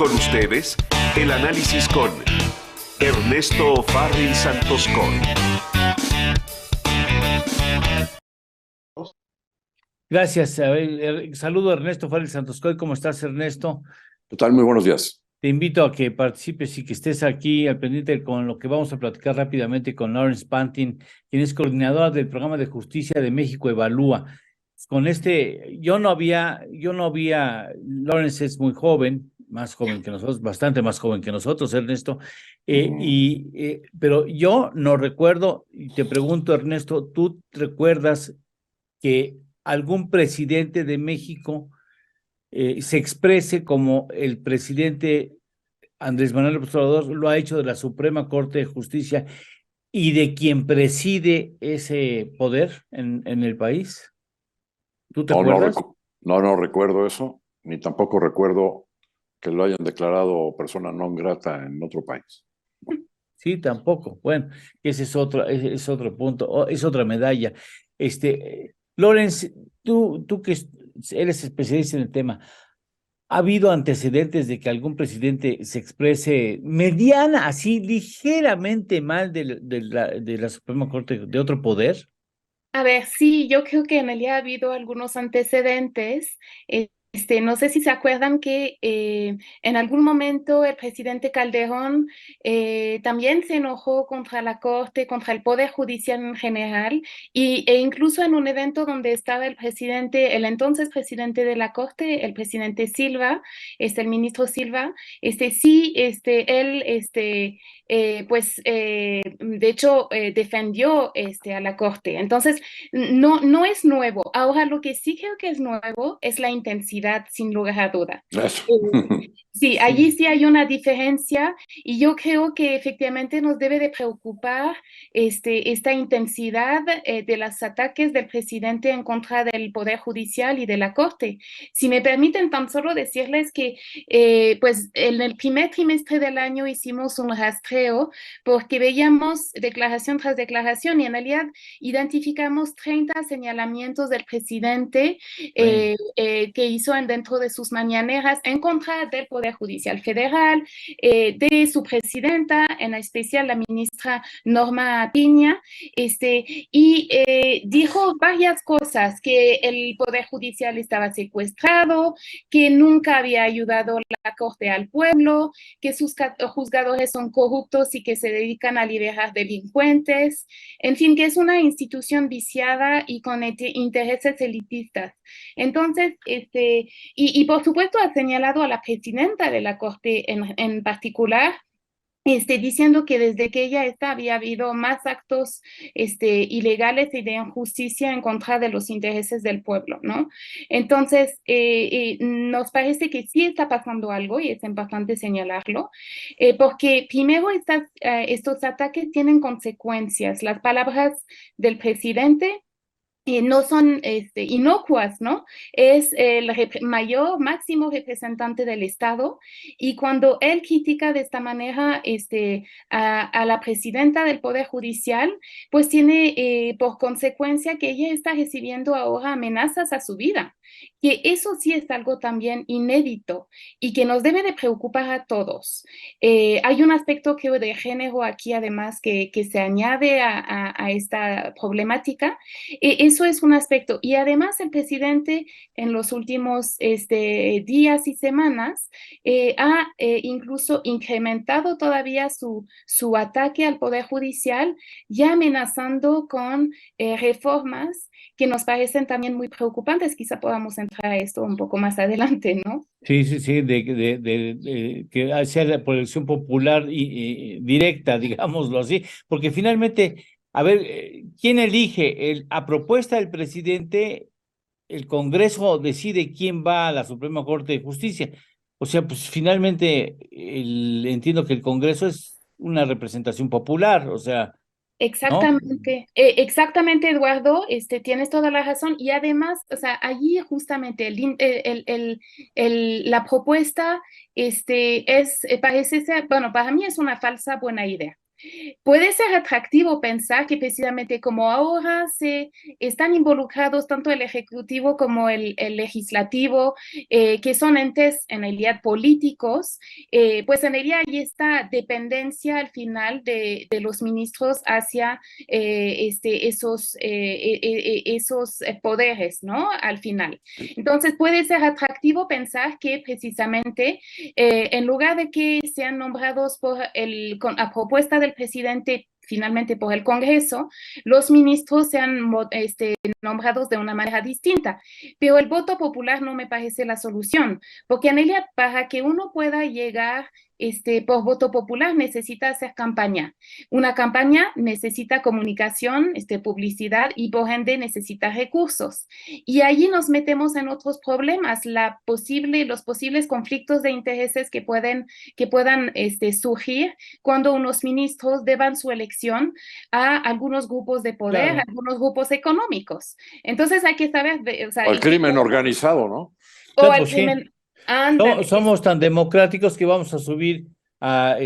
Con ustedes, el análisis con Ernesto Farril Santos Coy. Gracias. A ver, saludo a Ernesto Farril Santos Coy. ¿Cómo estás, Ernesto? ¿Qué tal? Muy buenos días. Te invito a que participes y que estés aquí al pendiente con lo que vamos a platicar rápidamente con Lawrence Pantin, quien es coordinadora del Programa de Justicia de México Evalúa. Lawrence es muy joven, más joven que nosotros, bastante más joven que nosotros, Ernesto, pero yo no recuerdo, y te pregunto, Ernesto, ¿tú recuerdas que algún presidente de México se exprese como el presidente Andrés Manuel López Obrador lo ha hecho de la Suprema Corte de Justicia y de quien preside ese poder en el país? ¿Tú te No, no, acuerdas? no recuerdo eso, ni tampoco recuerdo que lo hayan declarado persona non grata en otro país. Sí, tampoco. Bueno, ese es otro punto, es otra medalla. Lawrence, tú que eres especialista en el tema, ¿ha habido antecedentes de que algún presidente se exprese así ligeramente mal de la Suprema Corte, de otro poder? A ver, sí, yo creo que en realidad ha habido algunos antecedentes. No sé si se acuerdan que en algún momento el presidente Calderón también se enojó contra la Corte, contra el Poder Judicial en general, e incluso en un evento donde estaba el entonces presidente de la Corte, el presidente Silva, el ministro Silva, él, de hecho, defendió a la Corte. Entonces, no es nuevo. Ahora, lo que sí creo que es nuevo es la intensidad, sin lugar a duda. Eso. Sí, allí sí hay una diferencia y yo creo que efectivamente nos debe de preocupar esta intensidad de los ataques del presidente en contra del Poder Judicial y de la Corte. Si me permiten tan solo decirles que pues en el primer trimestre del año hicimos un rastreo porque veíamos declaración tras declaración y en realidad identificamos 30 señalamientos del presidente que hizo dentro de sus mañaneras en contra del Poder Judicial Federal, de su presidenta, en especial la ministra Norma Piña, dijo varias cosas, que el Poder Judicial estaba secuestrado, que nunca había ayudado la Corte al pueblo, que sus juzgadores son corruptos y que se dedican a liberar delincuentes, en fin, que es una institución viciada y con intereses elitistas. Entonces, y por supuesto ha señalado a la presidenta de la Corte en particular, diciendo que desde que ella está había habido más actos ilegales y de injusticia en contra de los intereses del pueblo, ¿no? Entonces, nos parece que sí está pasando algo y es importante señalarlo, porque primero estos ataques tienen consecuencias. Las palabras del presidente no son inocuas, ¿no? Es el máximo representante del Estado y cuando él critica de esta manera a la presidenta del Poder Judicial, pues tiene por consecuencia que ella está recibiendo ahora amenazas a su vida, que eso sí es algo también inédito y que nos debe de preocupar a todos. Hay un aspecto que de género aquí además que se añade a esta problemática. Eso es un aspecto. Y además el presidente en los últimos días y semanas ha incluso incrementado todavía su ataque al Poder Judicial, ya amenazando con reformas que nos parecen también muy preocupantes. Quizá podamos entrar a esto un poco más adelante, ¿no? Sí, que sea la elección popular y directa, digámoslo así, porque finalmente, a ver, ¿quién elige? A propuesta del presidente, el Congreso decide quién va a la Suprema Corte de Justicia. O sea, pues finalmente entiendo que el Congreso es una representación popular, o sea, ¿no? Exactamente, Eduardo, tienes toda la razón. Y además, o sea, allí justamente la propuesta parece ser, bueno, para mí es una falsa buena idea. Puede ser atractivo pensar que precisamente como ahora se están involucrados tanto el ejecutivo como el legislativo, que son entes en realidad políticos, pues en realidad hay esta dependencia al final de los ministros hacia esos poderes, ¿no? Al final. Entonces puede ser atractivo pensar que precisamente en lugar de que sean nombrados a propuesta del presidente, finalmente por el Congreso, los ministros sean nombrados de una manera distinta. Pero el voto popular no me parece la solución, porque en ella, para que uno pueda llegar por voto popular, necesita hacer campaña. Una campaña necesita comunicación, publicidad y por ende necesita recursos. Y allí nos metemos en otros problemas, los posibles conflictos de intereses que puedan surgir cuando unos ministros deban su elección a algunos grupos de poder, Claro. a algunos grupos económicos. Entonces hay que saber... O el crimen organizado, ¿no? O Claro, al pues sí. crimen... Ándale, Somos tan democráticos que vamos a subir a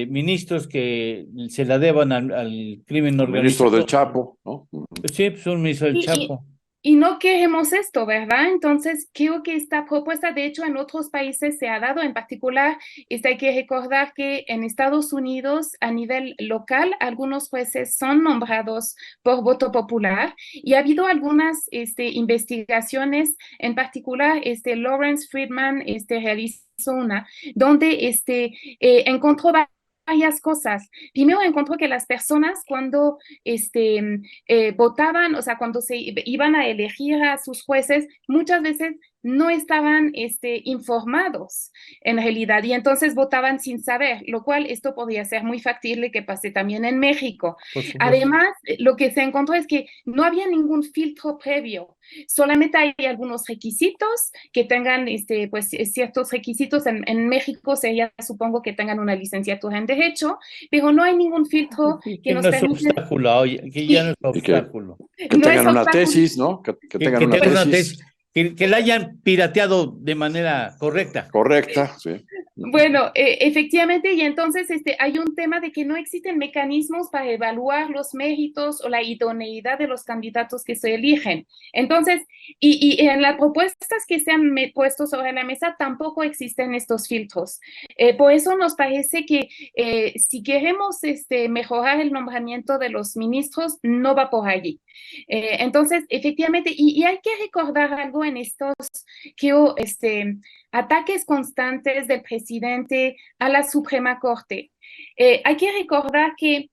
ministros que se la deban al crimen El ministro organizado. del Chapo, ¿no? Sí, pues un ministro del Y, Chapo. y no queremos esto, ¿verdad? Entonces, creo que esta propuesta, de hecho, en otros países se ha dado, en particular, hay que recordar que en Estados Unidos, a nivel local, algunos jueces son nombrados por voto popular y ha habido algunas investigaciones, en particular, Lawrence Friedman realizó una, donde encontró varias cosas. Primero encontró que las personas cuando votaban, o sea, cuando se iban a elegir a sus jueces, muchas veces no estaban informados en realidad y entonces votaban sin saber, lo cual esto podría ser muy factible que pase también en México. Por supuesto. Además, lo que se encontró es que no había ningún filtro previo, solamente hay algunos requisitos que tengan pues, ciertos requisitos. En México sería, supongo, que tengan una licenciatura en Derecho, pero no hay ningún filtro que no nos es permite... obstáculo, oye, que ya no es Y que, obstáculo. que No tengan es una obstáculo. tesis, ¿no? Que tengan Que una tenga una tesis tesis, que la hayan pirateado de manera correcta. correcta, sí. Bueno, efectivamente, y entonces hay un tema de que no existen mecanismos para evaluar los méritos o la idoneidad de los candidatos que se eligen. Entonces, y en las propuestas que se han puesto sobre la mesa tampoco existen estos filtros. Por eso nos parece que si queremos mejorar el nombramiento de los ministros, no va por allí. Entonces, efectivamente, y hay que recordar algo en estos ataques constantes del presidente a la Suprema Corte. Hay que recordar que,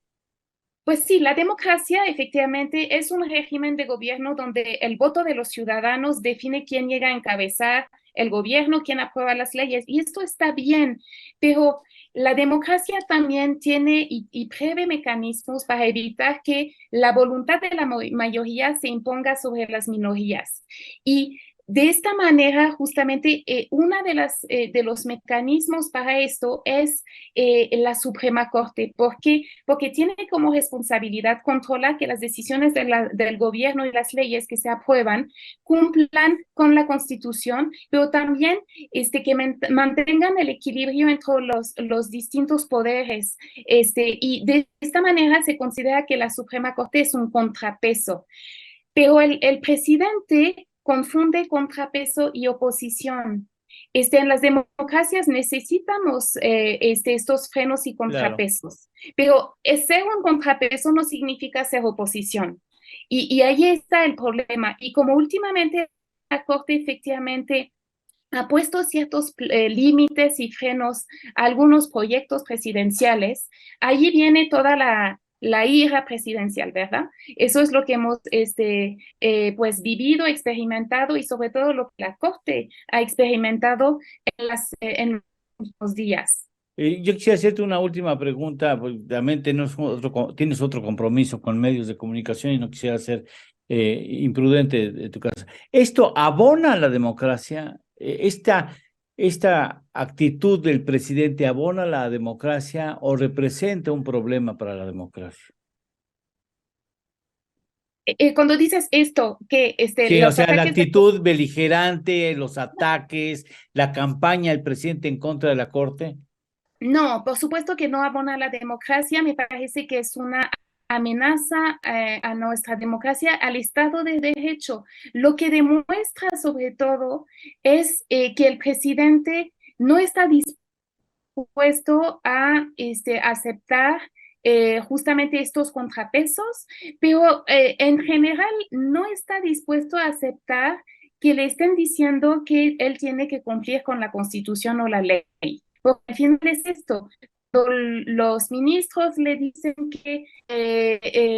pues sí, la democracia efectivamente es un régimen de gobierno donde el voto de los ciudadanos define quién llega a encabezar el gobierno, quién aprueba las leyes, y esto está bien, pero la democracia también tiene y prevé mecanismos para evitar que la voluntad de la mayoría se imponga sobre las minorías. Y de esta manera, justamente, uno de los mecanismos para esto es la Suprema Corte. ¿Por qué? Porque tiene como responsabilidad controlar que las decisiones del gobierno y las leyes que se aprueban cumplan con la Constitución, pero también que mantengan el equilibrio entre los distintos poderes. Y de esta manera se considera que la Suprema Corte es un contrapeso. Pero el presidente confunde contrapeso y oposición. En las democracias necesitamos estos frenos y contrapesos, pero ser un contrapeso no significa ser oposición. Y ahí está el problema. Y como últimamente la Corte efectivamente ha puesto ciertos límites y frenos a algunos proyectos presidenciales, allí viene toda la ira presidencial, ¿verdad? Eso es lo que hemos pues vivido, experimentado y sobre todo lo que la Corte ha experimentado en los días. Yo quisiera hacerte una última pregunta, pues realmente tienes otro compromiso con medios de comunicación y no quisiera ser imprudente de tu casa. ¿Esto abona a la democracia? ¿Esta actitud del presidente abona a la democracia o representa un problema para la democracia? Cuando dices esto, que Sí, o sea, la ataques actitud beligerante, los ataques, la campaña del presidente en contra de la Corte. No, por supuesto que no abona la democracia, me parece que es una amenaza a nuestra democracia, al Estado de Derecho. Lo que demuestra sobre todo es que el presidente no está dispuesto a aceptar justamente estos contrapesos, pero en general no está dispuesto a aceptar que le estén diciendo que él tiene que cumplir con la Constitución o la ley. Porque al final es esto. Los ministros le dicen que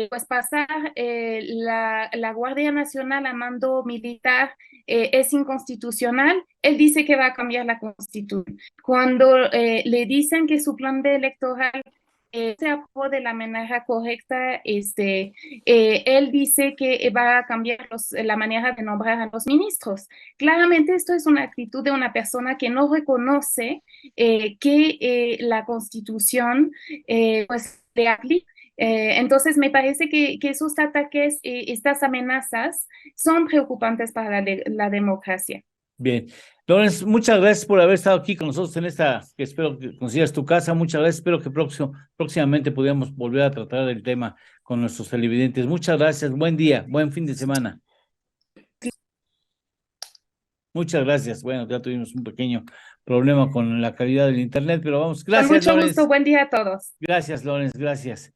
pues pasar la Guardia Nacional a mando militar es inconstitucional, él dice que va a cambiar la Constitución. Cuando le dicen que su plan de electoral se aprobó de la manera correcta, él dice que va a cambiar la manera de nombrar a los ministros. Claramente esto es una actitud de una persona que no reconoce que la Constitución pues le aplica. Entonces me parece que esos ataques, estas amenazas son preocupantes para la democracia. Bien. Lawrence, muchas gracias por haber estado aquí con nosotros en esta, que espero que consigas tu casa. Muchas gracias. Espero que próximamente podamos volver a tratar el tema con nuestros televidentes. Muchas gracias. Buen día. Buen fin de semana. Muchas gracias. Bueno, ya tuvimos un pequeño problema con la calidad del internet, pero vamos. Gracias, Con mucho Lawrence. gusto. Buen día a todos. Gracias, Lawrence. Gracias.